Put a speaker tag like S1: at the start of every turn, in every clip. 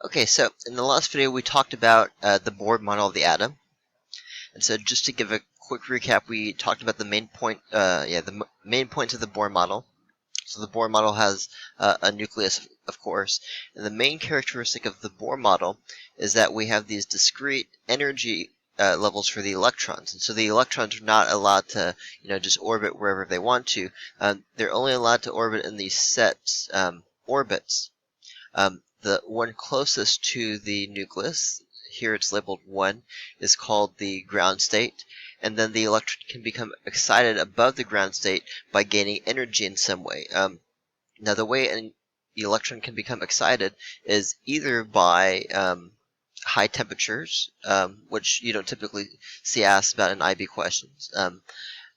S1: Okay, so in the last video we talked about the Bohr model of the atom, and so just to give a quick recap, we talked about the main main points of the Bohr model. So the Bohr model has a nucleus, of course, and the main characteristic of the Bohr model is that we have these discrete energy levels for the electrons, and so the electrons are not allowed to, just orbit wherever they want to. They're only allowed to orbit in these set orbits. The one closest to the nucleus, here it's labeled 1, is called the ground state, and then the electron can become excited above the ground state by gaining energy in some way. Now the way the electron can become excited is either by high temperatures, which you don't typically see asked about in IB questions.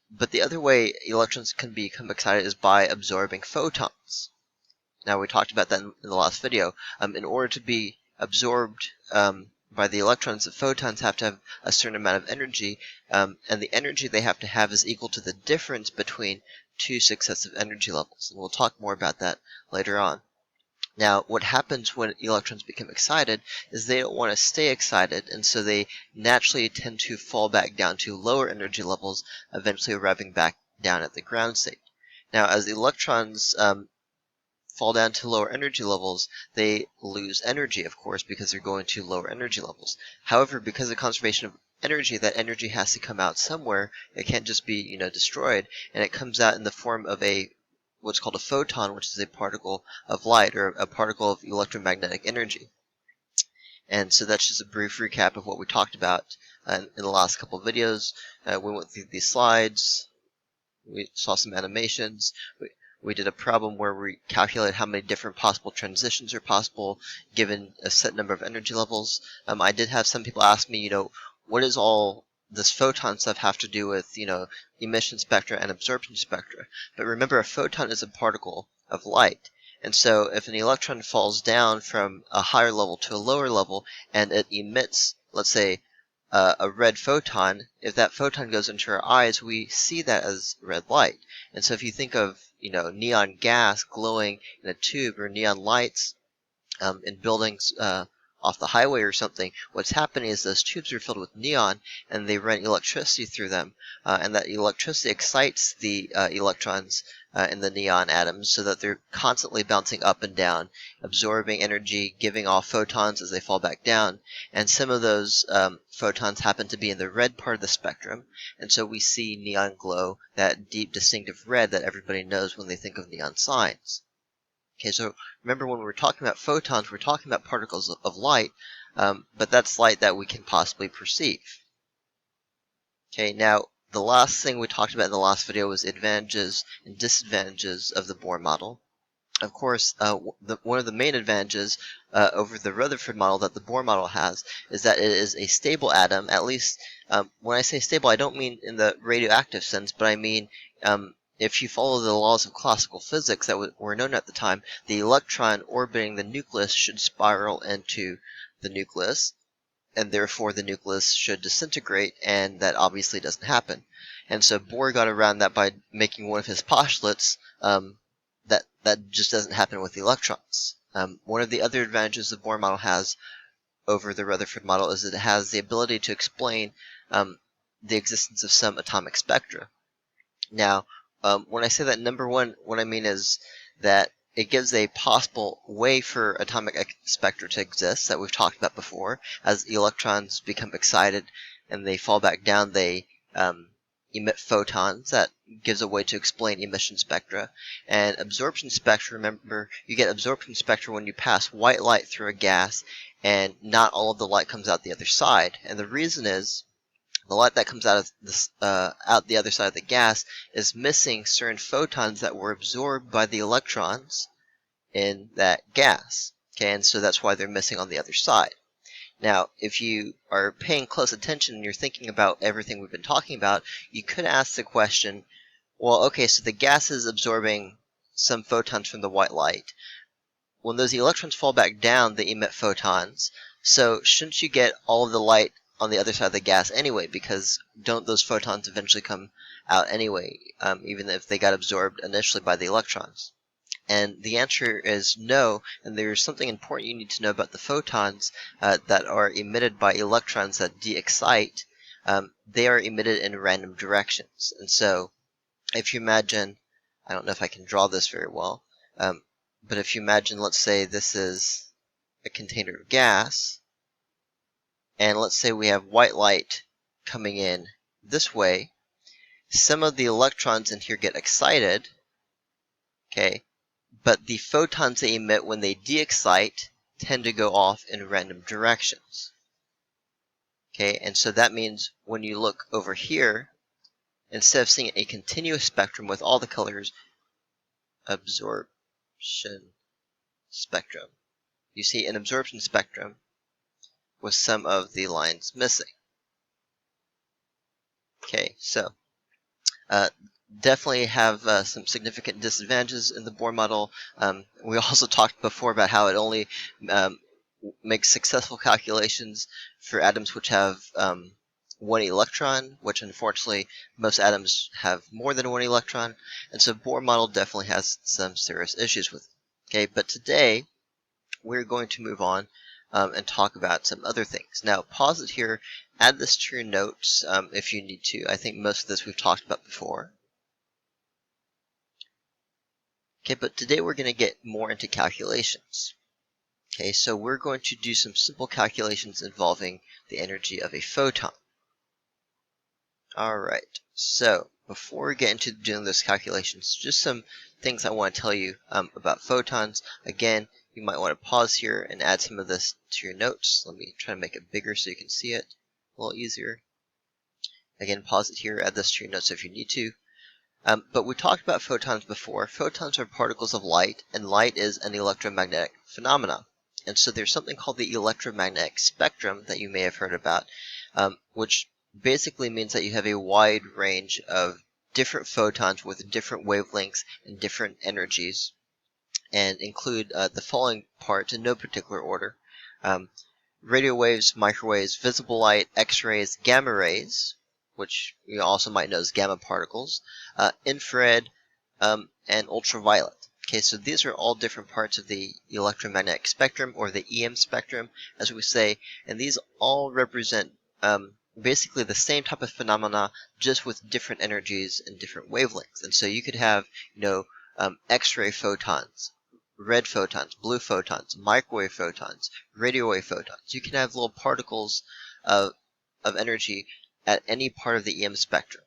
S1: But the other way electrons can become excited is by absorbing photons. Now, we talked about that in the last video. In order to be absorbed by the electrons, the photons have to have a certain amount of energy, and the energy they have to have is equal to the difference between two successive energy levels. And we'll talk more about that later on. Now, what happens when electrons become excited is they don't want to stay excited, and so they naturally tend to fall back down to lower energy levels, eventually arriving back down at the ground state. Now, as the electrons fall down to lower energy levels, they lose energy, of course, because they're going to lower energy levels. However, because of conservation of energy, that energy has to come out somewhere. It can't just be, destroyed, and it comes out in the form of what's called a photon, which is a particle of light, or a particle of electromagnetic energy. And so that's just a brief recap of what we talked about in the last couple of videos. We went through these slides. We saw some animations. We did a problem where we calculated how many different possible transitions are possible given a set number of energy levels. I did have some people ask me, what does all this photon stuff have to do with, emission spectra and absorption spectra? But remember, a photon is a particle of light. And so if an electron falls down from a higher level to a lower level and it emits, let's say, a red photon, if that photon goes into our eyes, we see that as red light. And so if you think of, neon gas glowing in a tube, or neon lights in buildings off the highway or something, what's happening is those tubes are filled with neon and they run electricity through them, and that electricity excites the electrons in the neon atoms so that they're constantly bouncing up and down, absorbing energy, giving off photons as they fall back down. And some of those photons happen to be in the red part of the spectrum, and so we see neon glow, that deep distinctive red that everybody knows when they think of neon signs. Okay, so remember, when we're talking about photons, we're talking about particles of light, but that's light that we can possibly perceive. Okay, now the last thing we talked about in the last video was advantages and disadvantages of the Bohr model. Of course, one of the main advantages over the Rutherford model that the Bohr model has is that it is a stable atom. At least, when I say stable, I don't mean in the radioactive sense, but I mean if you follow the laws of classical physics that were known at the time, the electron orbiting the nucleus should spiral into the nucleus, and therefore the nucleus should disintegrate, and that obviously doesn't happen. And so Bohr got around that by making one of his postulates that just doesn't happen with the electrons. One of the other advantages the Bohr model has over the Rutherford model is that it has the ability to explain the existence of some atomic spectra. Now, when I say that, number one, what I mean is that it gives a possible way for atomic spectra to exist that we've talked about before. As electrons become excited and they fall back down, they emit photons. That gives a way to explain emission spectra. And absorption spectra, remember, you get absorption spectra when you pass white light through a gas and not all of the light comes out the other side. And the reason is the light that comes out of this, out the other side of the gas is missing certain photons that were absorbed by the electrons in that gas. Okay, and so that's why they're missing on the other side. Now, if you are paying close attention and you're thinking about everything we've been talking about, you could ask the question, well, okay, so the gas is absorbing some photons from the white light. When those electrons fall back down, they emit photons. So shouldn't you get all of the light on the other side of the gas anyway, because don't those photons eventually come out anyway, even if they got absorbed initially by the electrons? And the answer is no, and there's something important you need to know about the photons that are emitted by electrons that de-excite. They are emitted in random directions. And so, if you imagine, I don't know if I can draw this very well, but if you imagine, let's say this is a container of gas, and let's say we have white light coming in this way, some of the electrons in here get excited, okay, but the photons they emit when they de-excite tend to go off in random directions. Okay, and so that means when you look over here, instead of seeing a continuous spectrum with all the colors, absorption spectrum, you see an absorption spectrum with some of the lines missing. Okay, so definitely have some significant disadvantages in the Bohr model. We also talked before about how it only makes successful calculations for atoms which have one electron, which unfortunately most atoms have more than one electron, and so Bohr model definitely has some serious issues with it. Okay, but today we're going to move on and talk about some other things. Now, pause it here, add this to your notes if you need to. I think most of this we've talked about before. Okay, but today we're going to get more into calculations. Okay, so we're going to do some simple calculations involving the energy of a photon. Alright, so before we get into doing those calculations, just some things I want to tell you about photons. Again, you might want to pause here and add some of this to your notes. Let me try to make it bigger so you can see it a little easier. Again, pause it here, add this to your notes if you need to. But we talked about photons before. Photons are particles of light, and light is an electromagnetic phenomenon. And so there's something called the electromagnetic spectrum that you may have heard about, which basically means that you have a wide range of different photons with different wavelengths and different energies, and include the following parts in no particular order. Radio waves, microwaves, visible light, X-rays, gamma rays, which you also might know as gamma particles, infrared, and ultraviolet. Okay, so these are all different parts of the electromagnetic spectrum, or the EM spectrum, as we say, and these all represent basically the same type of phenomena, just with different energies and different wavelengths. And so you could have, X-ray photons, red photons, blue photons, microwave photons, radio wave photons. You can have little particles of energy at any part of the EM spectrum.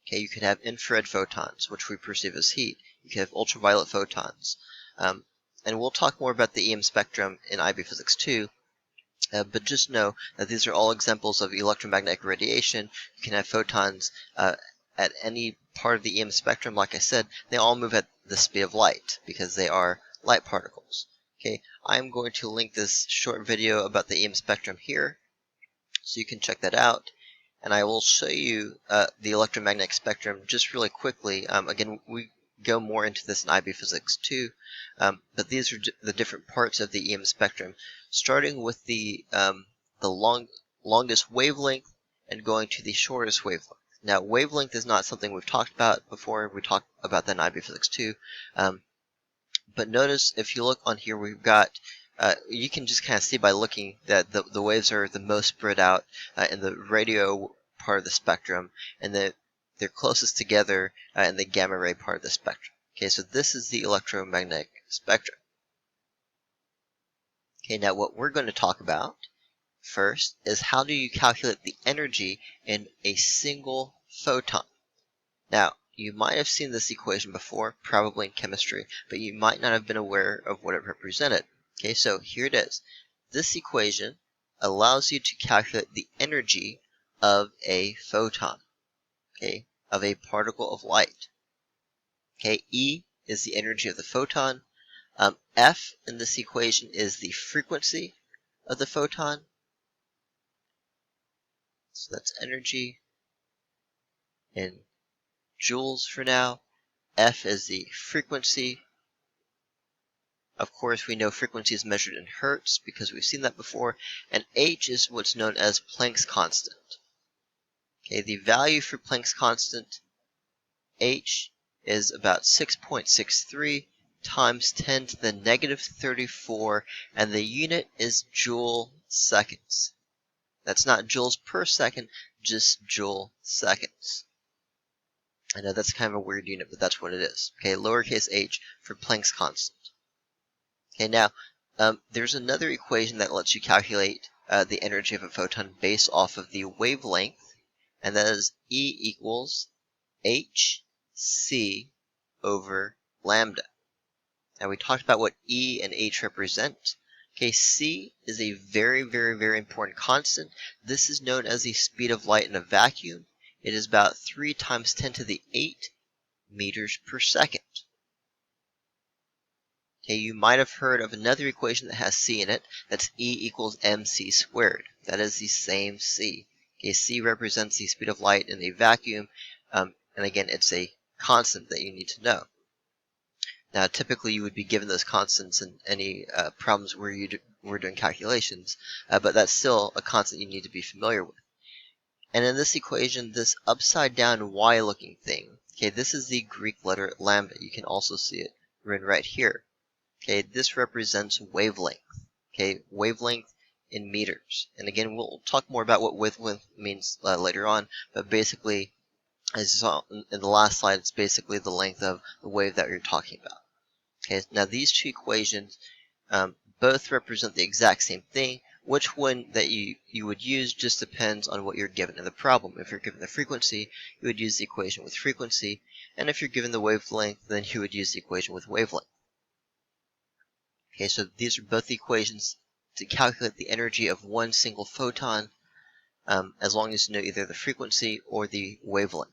S1: Okay, you could have infrared photons, which we perceive as heat. You could have ultraviolet photons. And we'll talk more about the EM spectrum in IB Physics 2, but just know that these are all examples of electromagnetic radiation. You can have photons at any part of the EM spectrum. Like I said, they all move at the speed of light because they are light particles. Okay, I'm going to link this short video about the EM spectrum here, so you can check that out. And I will show you the electromagnetic spectrum just really quickly. Again, we go more into this in IB Physics 2, but these are the different parts of the EM spectrum, starting with the longest wavelength and going to the shortest wavelength. Now, wavelength is not something we've talked about before. We talked about that in IB Physics 2. But notice if you look on here, we've got you can just kind of see by looking that the waves are the most spread out in the radio part of the spectrum, and they're closest together in the gamma ray part of the spectrum. Okay, so this is the electromagnetic spectrum. Okay, now what we're going to talk about first is how do you calculate the energy in a single photon. Now, you might have seen this equation before, probably in chemistry, but you might not have been aware of what it represented. Okay, so here it is. This equation allows you to calculate the energy of a photon, okay, of a particle of light. Okay, E is the energy of the photon. F in this equation is the frequency of the photon. So that's energy in joules for now. F is the frequency. Of course, we know frequency is measured in hertz because we've seen that before. And H is what's known as Planck's constant. Okay, the value for Planck's constant, H, is about 6.63 times 10 to the negative 34, and the unit is joule seconds. That's not joules per second, just joule seconds. I know that's kind of a weird unit, but that's what it is. Okay, lowercase h for Planck's constant. Okay, now, there's another equation that lets you calculate the energy of a photon based off of the wavelength, and that is E equals hc over lambda. Now, we talked about what E and h represent. Okay, c is a very, very, very important constant. This is known as the speed of light in a vacuum. It is about 3 times 10 to the 8 meters per second. Okay, you might have heard of another equation that has c in it. That's E equals mc squared. That is the same c. Okay, c represents the speed of light in a vacuum, and again, it's a constant that you need to know. Now, typically, you would be given those constants in any problems where you were doing calculations, but that's still a constant you need to be familiar with. And in this equation, this upside-down y-looking thing, okay, this is the Greek letter lambda. You can also see it written right here. Okay, this represents wavelength. Okay, wavelength in meters. And again, we'll talk more about what wavelength means later on, but basically, as you saw in the last slide, it's basically the length of the wave that you're talking about. Okay, now these two equations both represent the exact same thing. Which one that you would use just depends on what you're given in the problem. If you're given the frequency, you would use the equation with frequency, and if you're given the wavelength, then you would use the equation with wavelength. Okay, so these are both the equations to calculate the energy of one single photon, as long as you know either the frequency or the wavelength.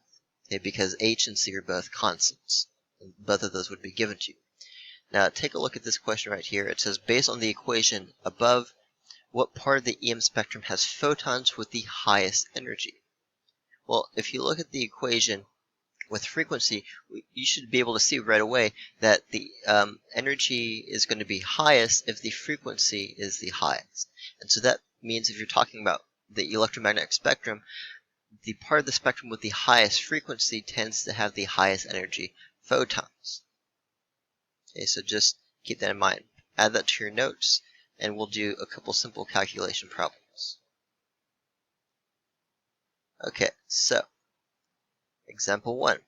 S1: Okay, because h and c are both constants, and both of those would be given to you. Now, take a look at this question right here. It says, based on the equation above, what part of the EM spectrum has photons with the highest energy? Well, if you look at the equation with frequency, you should be able to see right away that the energy is going to be highest if the frequency is the highest. And so that means if you're talking about the electromagnetic spectrum, the part of the spectrum with the highest frequency tends to have the highest energy photons. Okay, so just keep that in mind. Add that to your notes, and we'll do a couple simple calculation problems. Okay, so example 1.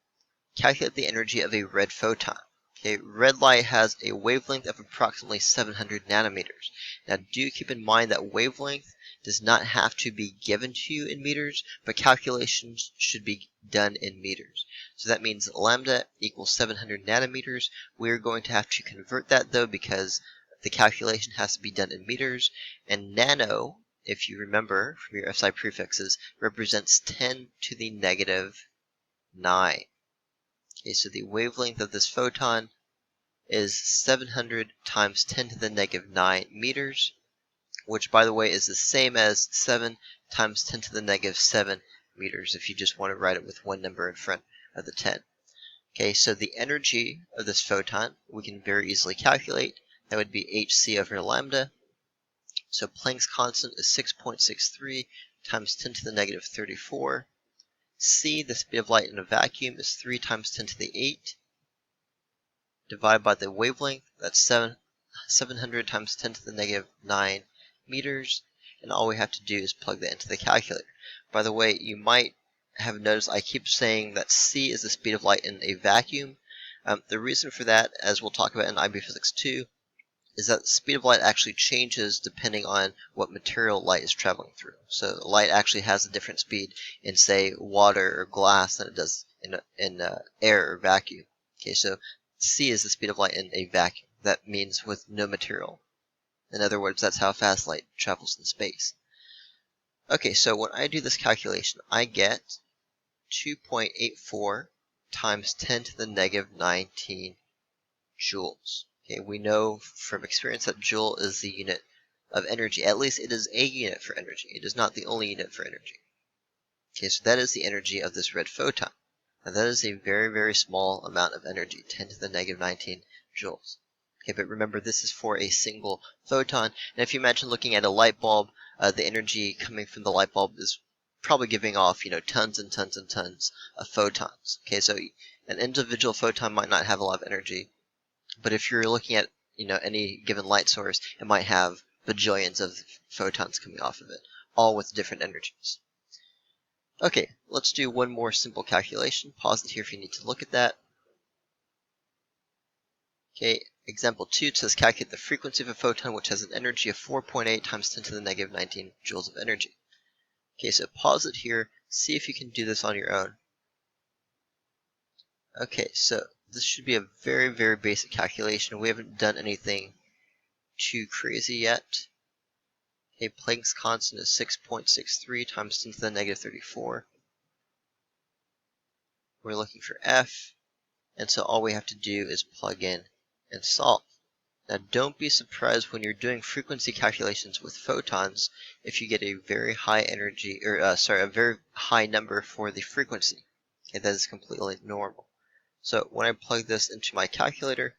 S1: Calculate the energy of a red photon. Okay, red light has a wavelength of approximately 700 nanometers. Now, do keep in mind that wavelength does not have to be given to you in meters, but calculations should be done in meters. So that means lambda equals 700 nanometers. We're going to have to convert that, though, because the calculation has to be done in meters. And nano, if you remember from your SI prefixes, represents 10 to the negative 9. Okay, so the wavelength of this photon is 700 times 10 to the negative 9 meters, which, by the way, is the same as 7 times 10 to the negative 7 meters, if you just want to write it with one number in front of the 10. Okay, so the energy of this photon we can very easily calculate. That would be hc over lambda. So Planck's constant is 6.63 times 10 to the negative 34. C, the speed of light in a vacuum, is 3 times 10 to the 8. Divided by the wavelength, that's 700 times 10 to the negative 9 meters. And all we have to do is plug that into the calculator. By the way, you might have noticed I keep saying that c is the speed of light in a vacuum. The reason for that, as we'll talk about in IB Physics 2, is that the speed of light actually changes depending on what material light is traveling through. So light actually has a different speed in, say, water or glass than it does in air or vacuum. Okay, so c is the speed of light in a vacuum. That means with no material. In other words, that's how fast light travels in space. Okay, so when I do this calculation, I get 2.84 times 10 to the negative 19 joules. Okay, we know from experience that joule is the unit of energy. At least it is a unit for energy. It is not the only unit for energy. Okay, so that is the energy of this red photon. Now that is a very, very small amount of energy, 10 to the negative 19 joules. Okay, but remember this is for a single photon. And if you imagine looking at a light bulb, the energy coming from the light bulb is probably giving off, tons and tons and tons of photons. Okay, so an individual photon might not have a lot of energy, But if you're looking at, any given light source, it might have bajillions of photons coming off of it, all with different energies. Okay, let's do one more simple calculation. Pause it here if you need to look at that. Okay, example 2, it says calculate the frequency of a photon which has an energy of 4.8 times 10 to the negative 19 joules of energy. Okay, so pause it here, see if you can do this on your own. Okay, so this should be a very, very basic calculation. We haven't done anything too crazy yet. Okay, Planck's constant is 6.63 times 10 to the negative 34. We're looking for F, and so all we have to do is plug in and solve. Now don't be surprised when you're doing frequency calculations with photons if you get a very high energy, or a very high number for the frequency. Okay, that is completely normal. So when I plug this into my calculator,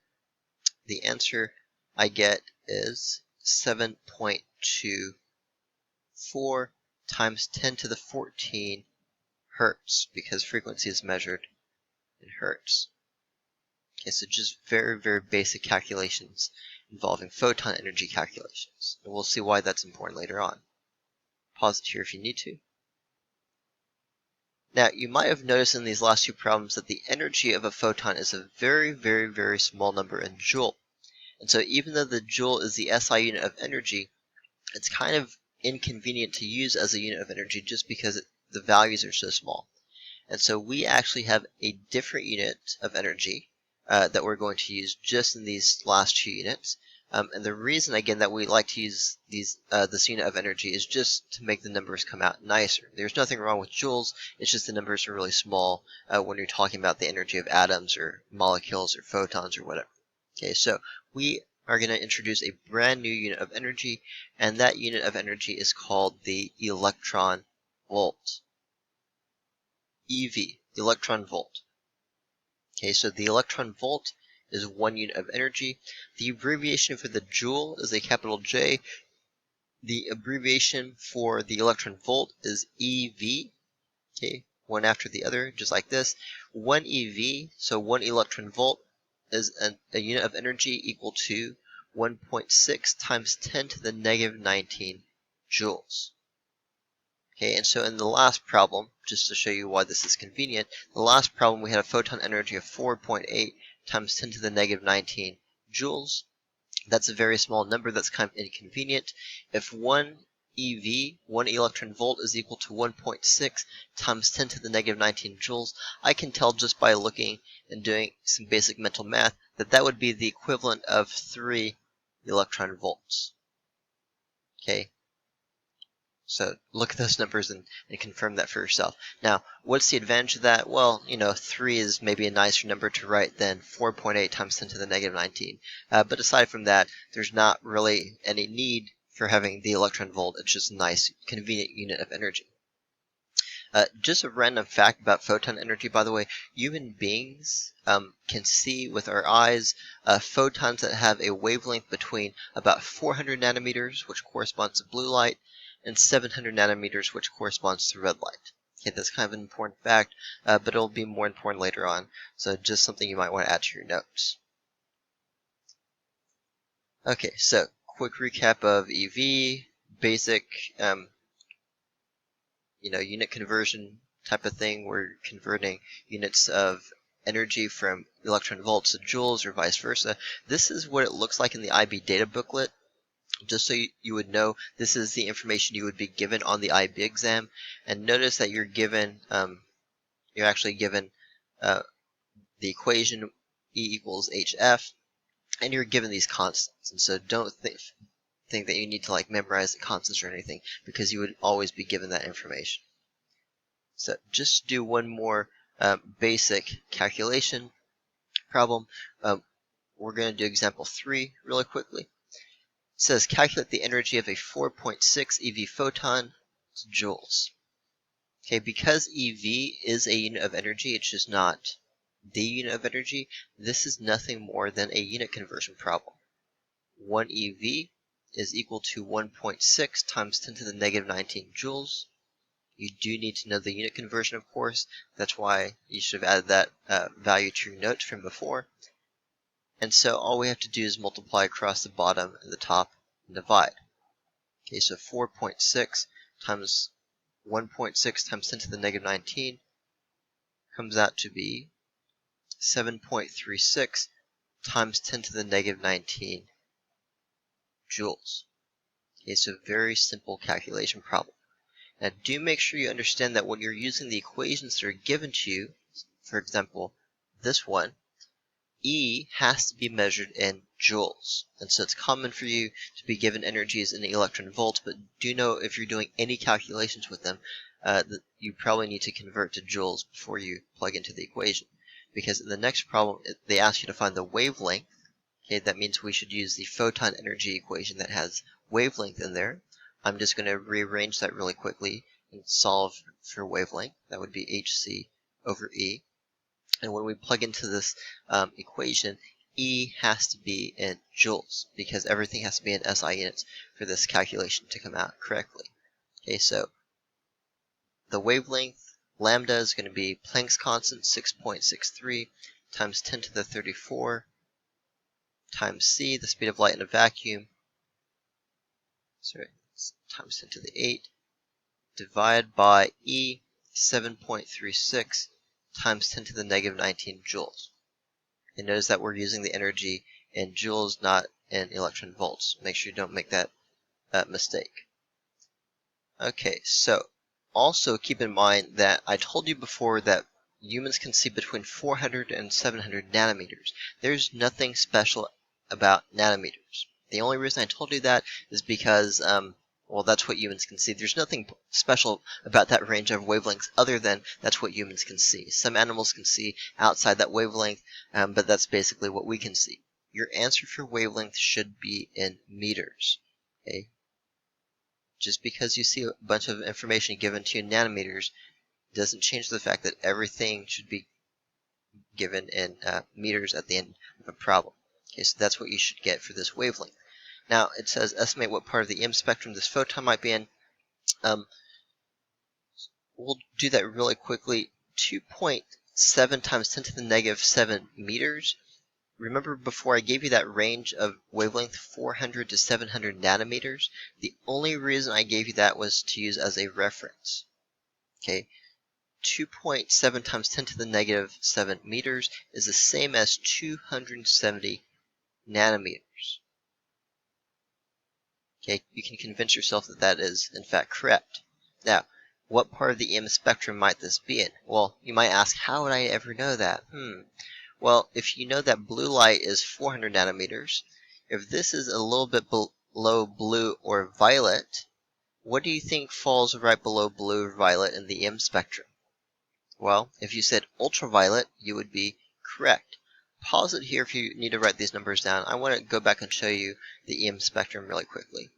S1: the answer I get is 7.24 times 10 to the 14 hertz, because frequency is measured in hertz. Okay, so just very, very basic calculations involving photon energy calculations. And we'll see why that's important later on. Pause it here if you need to. Now, you might have noticed in these last two problems that the energy of a photon is a very, very, very small number in joule. And so even though the joule is the SI unit of energy, it's kind of inconvenient to use as a unit of energy just because the values are so small. And so we actually have a different unit of energy that we're going to use just in these last two units. And the reason, again, that we like to use this unit of energy is just to make the numbers come out nicer. There's nothing wrong with joules, it's just the numbers are really small when you're talking about the energy of atoms or molecules or photons or whatever. Okay, so we are going to introduce a brand new unit of energy, and that unit of energy is called the electron volt. EV, the electron volt. Okay, so the electron volt is 1 unit of energy. The abbreviation for the joule is a capital J. The abbreviation for the electron volt is EV. Okay, one after the other, just like this. 1 EV, so 1 electron volt, is a unit of energy equal to 1.6 times 10 to the negative 19 joules. Okay, and so in the last problem, just to show you why this is convenient, the last problem we had a photon energy of 4.8 times 10 to the negative 19 joules. That's a very small number that's kind of inconvenient. If 1 EV, 1 electron volt, is equal to 1.6 times 10 to the negative 19 joules, I can tell just by looking and doing some basic mental math that that would be the equivalent of 3 electron volts. Okay. So look at those numbers and confirm that for yourself. Now, what's the advantage of that? Well, 3 is maybe a nicer number to write than 4.8 times 10 to the negative 19. But aside from that, there's not really any need for having the electron volt. It's just a nice, convenient unit of energy. Just a random fact about photon energy, by the way, human beings can see with our eyes photons that have a wavelength between about 400 nanometers, which corresponds to blue light, and 700 nanometers, which corresponds to red light. Okay, that's kind of an important fact, but it'll be more important later on, so just something you might want to add to your notes. Okay, so quick recap of EV, basic unit conversion type of thing. We're converting units of energy from electron volts to joules or vice versa. This is what it looks like in the IB data booklet. Just so you would know, this is the information you would be given on the IB exam. And notice that you're actually given the equation E equals HF, and you're given these constants. And so don't think that you need to memorize the constants or anything, because you would always be given that information. So just do one more basic calculation problem. We're going to do example 3 really quickly. It says calculate the energy of a 4.6 eV photon to joules. Okay, because EV is a unit of energy, it's just not the unit of energy. This is nothing more than a unit conversion problem. 1 EV is equal to 1.6 times 10 to the negative 19 joules. You do need to know the unit conversion, of course. That's why you should have added that value to your notes from before. And so all we have to do is multiply across the bottom and the top and divide. Okay, so 4.6 times 1.6 times 10 to the negative 19 comes out to be 7.36 times 10 to the negative 19 joules. Okay, so very simple calculation problem. Now do make sure you understand that when you're using the equations that are given to you, for example, this one, E has to be measured in joules. And so it's common for you to be given energies in electron volts, but do know if you're doing any calculations with them, that you probably need to convert to joules before you plug into the equation. Because in the next problem, they ask you to find the wavelength. Okay, that means we should use the photon energy equation that has wavelength in there. I'm just going to rearrange that really quickly and solve for wavelength. That would be hc over E. And when we plug into this equation, E has to be in joules because everything has to be in SI units for this calculation to come out correctly. Okay, so the wavelength, lambda, is going to be Planck's constant, 6.63 times 10 to the 34 times c, the speed of light in a vacuum, times 10 to the 8, divided by E, 7.36 times 10 to the negative 19 joules. And notice that we're using the energy in joules, not in electron volts. Make sure you don't make that mistake. Okay, so also keep in mind that I told you before that humans can see between 400 and 700 nanometers. There's nothing special about nanometers. The only reason I told you that is because, well, that's what humans can see. There's nothing special about that range of wavelengths other than that's what humans can see. Some animals can see outside that wavelength, but that's basically what we can see. Your answer for wavelength should be in meters. Okay? Just because you see a bunch of information given to you in nanometers doesn't change the fact that everything should be given in meters at the end of a problem. Okay, so that's what you should get for this wavelength. Now, it says estimate what part of the EM spectrum this photon might be in. We'll do that really quickly. 2.7 times 10 to the negative 7 meters. Remember before I gave you that range of wavelength 400 to 700 nanometers? The only reason I gave you that was to use as a reference. Okay, 2.7 times 10 to the negative 7 meters is the same as 270 nanometers. Okay, you can convince yourself that that is in fact correct. Now, what part of the EM spectrum might this be in? Well, you might ask, how would I ever know that? Well, if you know that blue light is 400 nanometers, if this is a little bit below blue or violet, what do you think falls right below blue or violet in the EM spectrum? Well, if you said ultraviolet, you would be correct. Pause it here if you need to write these numbers down. I want to go back and show you the EM spectrum really quickly.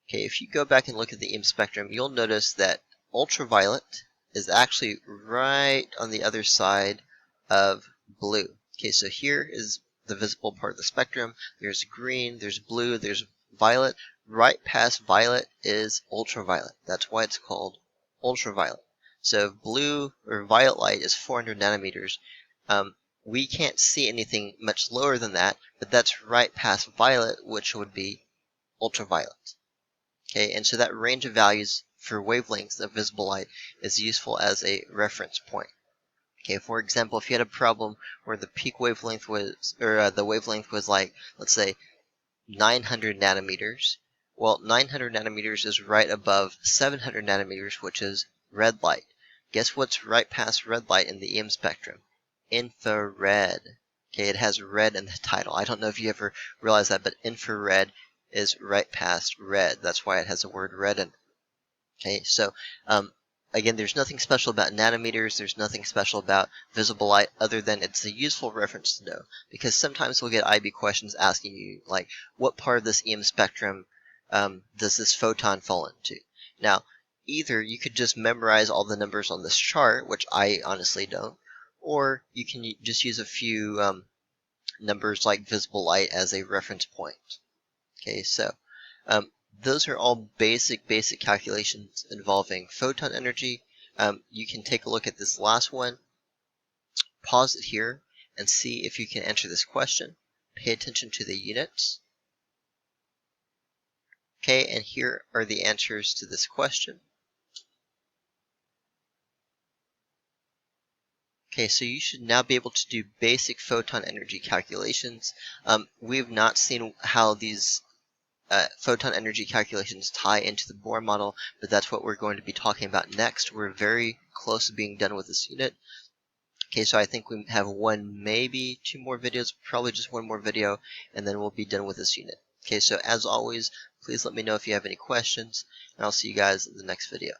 S1: Okay, if you go back and look at the EM spectrum, you'll notice that ultraviolet is actually right on the other side of blue. Okay, so here is the visible part of the spectrum. There's green, there's blue, there's violet. Right past violet is ultraviolet. That's why it's called ultraviolet. So if blue or violet light is 400 nanometers, we can't see anything much lower than that, but that's right past violet, which would be ultraviolet. Okay, and so that range of values for wavelengths of visible light is useful as a reference point. Okay, for example, if you had a problem where the peak wavelength was, or the wavelength was like, let's say, 900 nanometers, well, 900 nanometers is right above 700 nanometers, which is red light. Guess what's right past red light in the EM spectrum? Infrared. Okay, it has red in the title. I don't know if you ever realized that, but infrared is right past red. That's why it has the word red in it. Okay, so again, there's nothing special about nanometers. There's nothing special about visible light other than it's a useful reference to know. Because sometimes we'll get IB questions asking you, like, what part of this EM spectrum does this photon fall into? Now, either you could just memorize all the numbers on this chart, which I honestly don't, or you can just use a few numbers like visible light as a reference point. Okay, so those are all basic calculations involving photon energy. You can take a look at this last one, pause it here, and see if you can answer this question. Pay attention to the units. Okay, and here are the answers to this question. Okay, so you should now be able to do basic photon energy calculations. We've not seen how these photon energy calculations tie into the Bohr model, but that's what we're going to be talking about next. We're very close to being done with this unit. Okay, so I think we have one, maybe two more videos, probably just one more video, and then we'll be done with this unit. Okay, so as always, please let me know if you have any questions, and I'll see you guys in the next video.